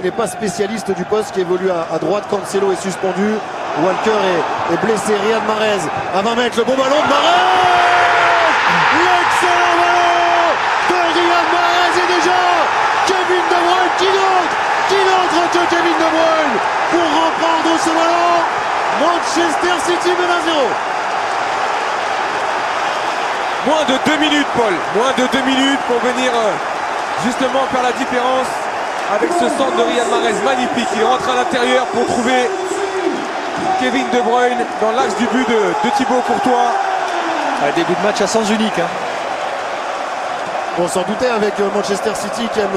Il n'est pas spécialiste du poste qui évolue à droite. Cancelo est suspendu. Walker est blessé. Riyad Mahrez à 20 mètres. Le bon ballon de Mahrez. L'excellent ballon de Riyad Mahrez. Et déjà Kevin De Bruyne. Qui d'autre que Kevin De Bruyne pour reprendre ce ballon. Manchester City mène à 0. Moins de 2 minutes, Paul. Moins de 2 minutes pour venir justement faire la différence avec ce centre de Riyad Mahrez magnifique. Il rentre à l'intérieur pour trouver Kevin De Bruyne dans l'axe du but de Thibaut Courtois. Un début de match à sens unique. On s'en doutait avec Manchester City qui aime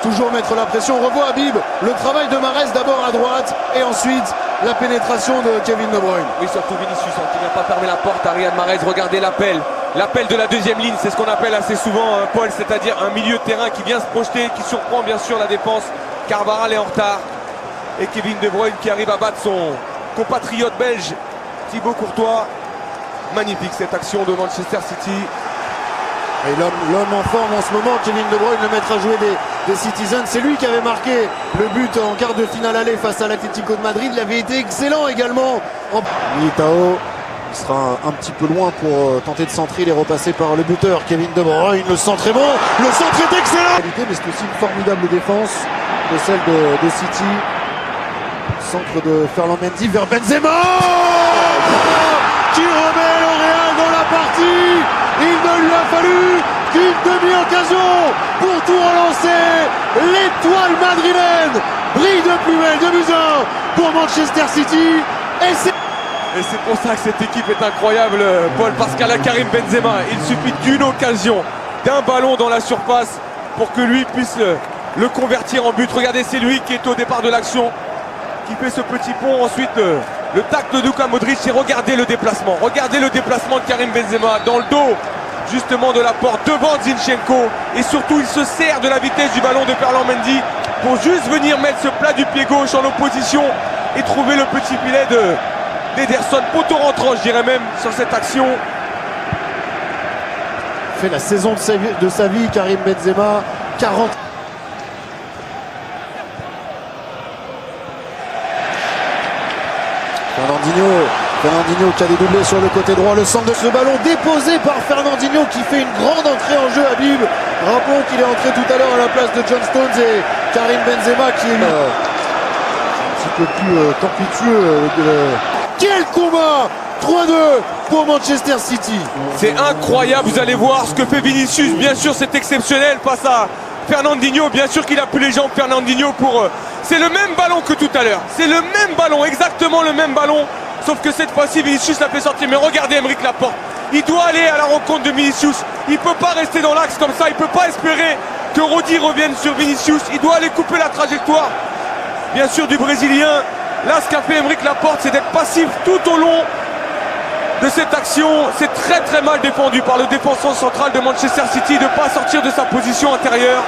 toujours mettre la pression. On revoit Habib, le travail de Mahrez d'abord à droite et ensuite la pénétration de Kevin De Bruyne. Oui, surtout Vinicius qui ne vient pas fermer la porte à Riyad Mahrez. Regardez l'appel. L'appel de la deuxième ligne, c'est ce qu'on appelle assez souvent, Paul, c'est-à-dire un milieu de terrain qui vient se projeter, qui surprend bien sûr la défense. Carvajal est en retard. Et Kevin De Bruyne qui arrive à battre son compatriote belge, Thibaut Courtois. Magnifique cette action de Manchester City. Et l'homme en forme en ce moment, Kevin De Bruyne, le maître à jouer des Citizens. C'est lui qui avait marqué le but en quart de finale aller face à l'Atlético de Madrid. Il avait été excellent également. Militao, il sera un petit peu loin pour tenter de centrer. Il est repassé par le buteur Kevin De Bruyne. Le centre est bon, le centre est excellent. Mais c'est aussi une formidable défense de celle de City. Centre de Ferland Mendy vers Benzema qui remet le Real dans la partie. Il ne lui a fallu qu'une demi-occasion pour tout relancer. L'étoile madrilène brille de plus belle, de but 1 pour Manchester City. Et c'est pour ça que cette équipe est incroyable, Paul, parce qu'à la Karim Benzema, il suffit d'une occasion, d'un ballon dans la surface pour que lui puisse le convertir en but. Regardez, c'est lui qui est au départ de l'action, qui fait ce petit pont, ensuite le tacle de Luka Modric, et regardez le déplacement de Karim Benzema dans le dos justement de la porte devant Zinchenko, et surtout il se sert de la vitesse du ballon de Ferland Mendy pour juste venir mettre ce plat du pied gauche en opposition et trouver le petit filet d'Ederson, poteau rentrant je dirais même sur cette action. Fait la saison de sa vie, Karim Benzema, 40. Fernandinho qui a dédoublé sur le côté droit, le centre de ce ballon déposé par Fernandinho qui fait une grande entrée en jeu. Habib, rappelons qu'il est entré tout à l'heure à la place de John Stones, et Karim Benzema qui est un petit peu plus tempétueux. Quel combat! 3-2 pour Manchester City. C'est incroyable, vous allez voir ce que fait Vinicius. Bien sûr c'est exceptionnel face à Fernandinho, bien sûr qu'il a plus les jambes Fernandinho pour... C'est le même ballon que tout à l'heure, c'est le même ballon, exactement le même ballon, sauf que cette fois-ci Vinicius l'a fait sortir. Mais regardez Aymeric Laporte, il doit aller à la rencontre de Vinicius, il ne peut pas rester dans l'axe comme ça, il ne peut pas espérer que Rodri revienne sur Vinicius, il doit aller couper la trajectoire bien sûr du Brésilien. Là ce qu'a fait Aymeric Laporte, c'est d'être passif tout au long de cette action. C'est très très mal défendu par le défenseur central de Manchester City de ne pas sortir de sa position intérieure.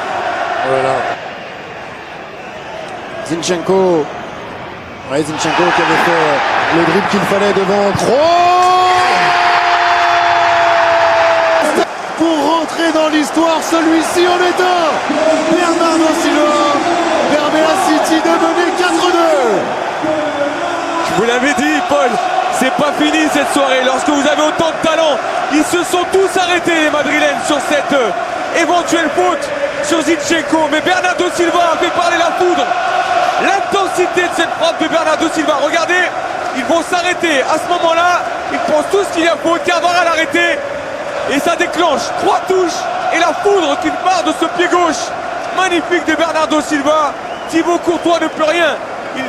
Voilà. Zinchenko. Ouais, Zinchenko qui avait fait le dribble qu'il fallait devant Kroos. Pour rentrer dans l'histoire, celui-ci en est un. Bernardo Silva permet à City de mener 4-2. Je vous l'avais dit, Paul, c'est pas fini cette soirée. Lorsque vous avez autant de talent, ils se sont tous arrêtés les Madrilènes sur cette éventuelle faute sur Zinchenko. Mais Bernardo Silva a fait parler la foudre. L'intensité de cette frappe de Bernardo Silva. Regardez, ils vont s'arrêter. À ce moment-là, ils pensent tous qu'il y a faute. Carvajal arrêté. Et ça déclenche 3 touches. Et la foudre qui part de ce pied gauche magnifique de Bernardo Silva. Thibaut Courtois ne peut rien. Il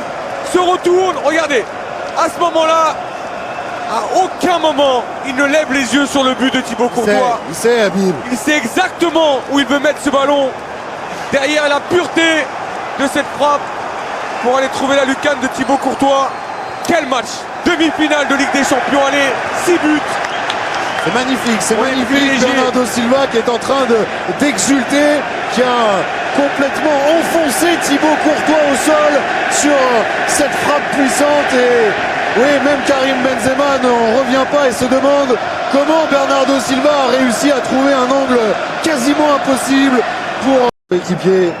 se retourne. Regardez. À ce moment-là, à aucun moment, il ne lève les yeux sur le but de Thibaut Courtois. Il sait, Habib. Il sait exactement où il veut mettre ce ballon. Derrière la pureté de cette frappe pour aller trouver la lucarne de Thibaut Courtois. Quel match! Demi-finale de Ligue des Champions, allez, 6 buts. C'est magnifique, c'est magnifique. Bernardo Silva qui est en train d'exulter, qui a complètement enfoncé Thibaut Courtois au sol sur cette frappe puissante. Et oui, même Karim Benzema n'en revient pas et se demande comment Bernardo Silva a réussi à trouver un angle quasiment impossible pour l'équipier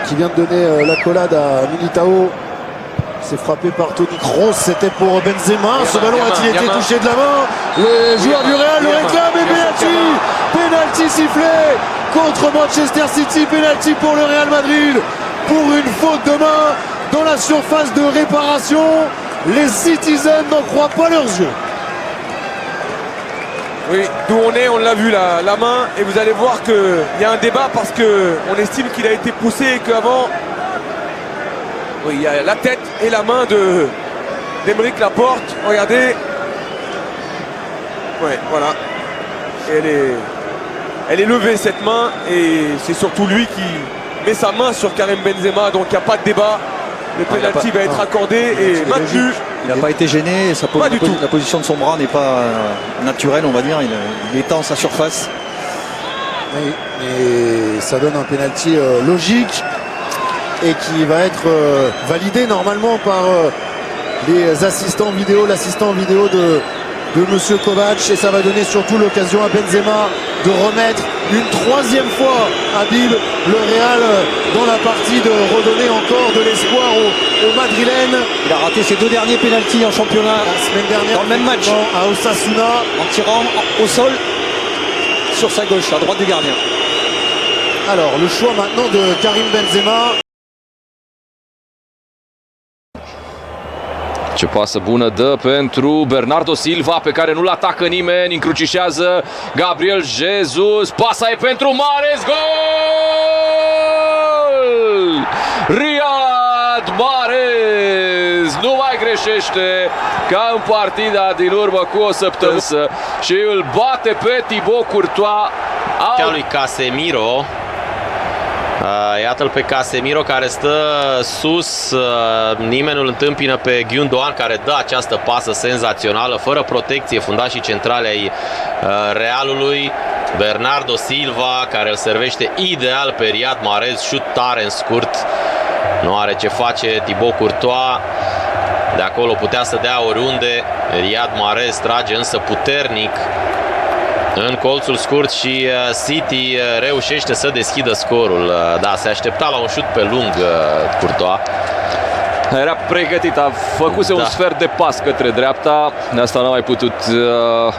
qui vient de donner l'accolade à Militao. C'est frappé par Toni Kroos, c'était pour Benzema. Ce ballon a-t-il été touché de la main? Le joueur du Real le réclame et penalty sifflé contre Manchester City. Penalty pour le Real Madrid pour une faute de main dans la surface de réparation. Les Citizens n'en croient pas leurs yeux. Oui, d'où on est, on l'a vu la main, et vous allez voir qu'il y a un débat parce qu'on estime qu'il a été poussé et qu'avant, oui, il y a la tête et la main d'Aymeric Laporte. Regardez. Ouais, voilà. Et elle est levée cette main, et c'est surtout lui qui met sa main sur Karim Benzema, donc il n'y a pas de débat. Le penalty va être accordé et maintenu. Il n'a pas été gêné, la position de son bras n'est pas naturelle, on va dire. Il étend sa surface. Oui, et ça donne un penalty logique et qui va être validé normalement par les assistants vidéo, l'assistant vidéo de Monsieur Kovac, et ça va donner surtout l'occasion à Benzema de remettre une troisième fois Habib le Real dans la partie, de redonner encore de l'espoir aux Madrilènes. Il a raté ses 2 derniers pénaltys en championnat la semaine dernière dans le même match à Osasuna, en tirant au sol sur sa gauche, à droite du gardien. Alors le choix maintenant de Karim Benzema. Ce pasă bună dă pentru Bernardo Silva, pe care nu-l atacă nimeni, încrucișează Gabriel Jesus, pasa e pentru Mahrez, gol! Riyad Mahrez nu mai greșește ca în partida din urmă cu o săptămână și îl bate pe Thibaut Courtois. Lui Casemiro. Iată-l pe Casemiro care stă sus, nimeni îl întâmpină pe Gundogan, care dă această pasă senzațională, fără protecție, fundașii centrale ai Realului. Bernardo Silva, care îl servește ideal pe Riyad Mahrez, șut tare în scurt, nu are ce face Thibaut Courtois, de acolo putea să dea oriunde. Riyad Mahrez trage însă puternic în colțul scurt și City reușește să deschidă scorul. Da, se aștepta la un șut pe lung Courtois. Era pregătit, a făcuse un sfert de pas către dreapta, de asta n-a mai putut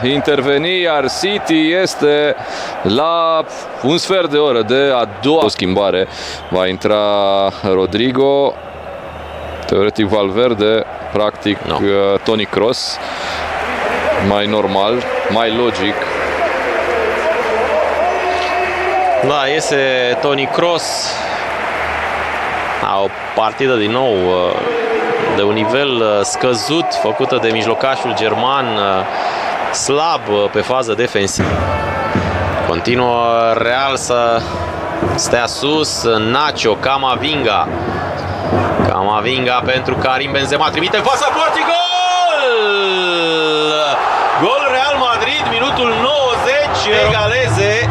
interveni, iar City este la un sfert de oră de a doua schimbare. Va intra Rodrigo, teoretic Valverde, practic Toni Kroos, mai normal, mai logic. Da, iese Toni Kroos. O partidă din nou de un nivel scăzut, făcută de mijlocașul german, slab pe fază defensivă. Continuă Real să stea sus. Nacho, Camavinga. Camavinga pentru Karim Benzema, trimite în fața porții, gol! Gol Real Madrid, minutul 90, egaleze.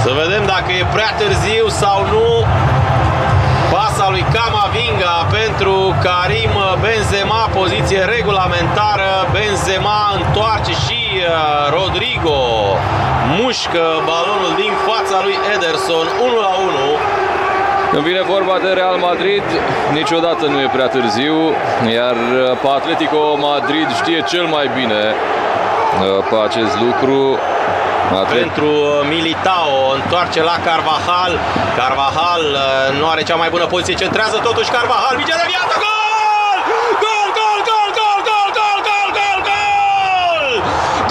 Să vedem dacă e prea târziu sau nu. Pasa lui Camavinga pentru Karim Benzema, poziție regulamentară. Benzema întoarce și Rodrigo mușcă balonul din fața lui Ederson. 1-1. Când vine vorba de Real Madrid, niciodată nu e prea târziu, iar pe Atletico Madrid știe cel mai bine pe acest lucru. Pentru Militao, întoarce la Carvajal. Carvajal nu are cea mai bună poziție, centrează totuși Carvajal, mingea de viață, gol! Gol, gol, gol, gol, gol, gol, gol, gol, gol!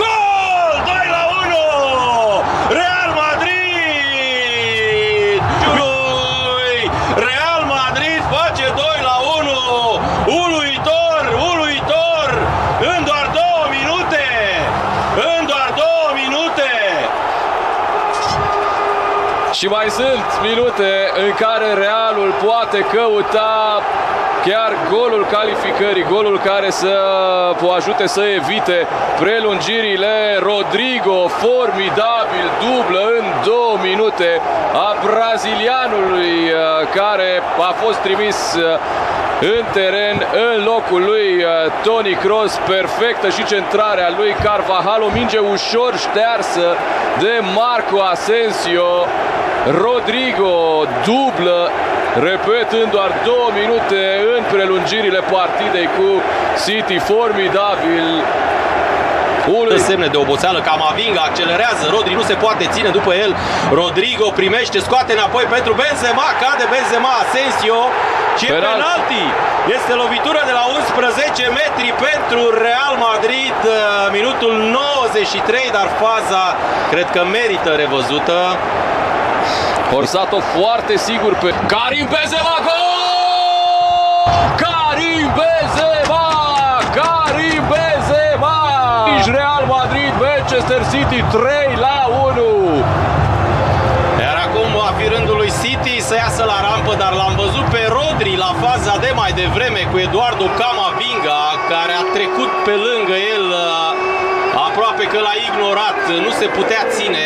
Gol! 2-1! Real Madrid! Real Madrid face 2-1! Uluitor, uluitor! În doar 2 minute! În doar 2 minute! Și mai sunt minute în care Realul poate căuta chiar golul calificării, golul care să o ajute să evite prelungirile. Rodrigo, formidabil, dublă în 2 minute a brazilianului, care a fost trimis în teren în locul lui Toni Kroos. Perfectă și centrarea lui Carvajal, o minge ușor ștearsă de Marco Asensio. Rodrigo dublă repet, în doar 2 minute în prelungirile partidei cu City, formidabil. Semne de oboseală, Camavinga accelerează, Rodri nu se poate ține după el, Rodrigo primește, scoate înapoi pentru Benzema, cade Benzema, Asensio și penalti. Este lovitură de la 11 metri pentru Real Madrid, minutul 93, dar faza cred că merită revăzută. Forțat-o foarte sigur pe Karim Benzema, gol! Karim Benzema! Karim Benzema! Real Madrid, Manchester City 3-1. Iar acum va fi rândul lui City să iasă la rampă, dar l-am văzut pe Rodri la faza de mai devreme cu Eduardo Camavinga, care a trecut pe lângă el, aproape că l-a ignorat, nu se putea ține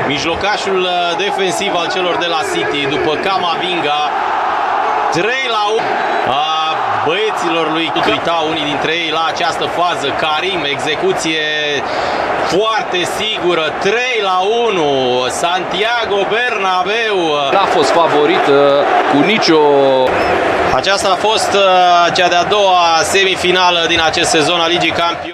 mijlocașul defensiv al celor de la City după Camavinga. 3-1 a băieților lui, uitau unii dintre ei la această fază. Karim, execuție foarte sigură, 3-1, Santiago Bernabeu. N-a fost favorit cu nicio... Aceasta a fost cea de-a doua semifinală din acest sezon al Ligii Campioni.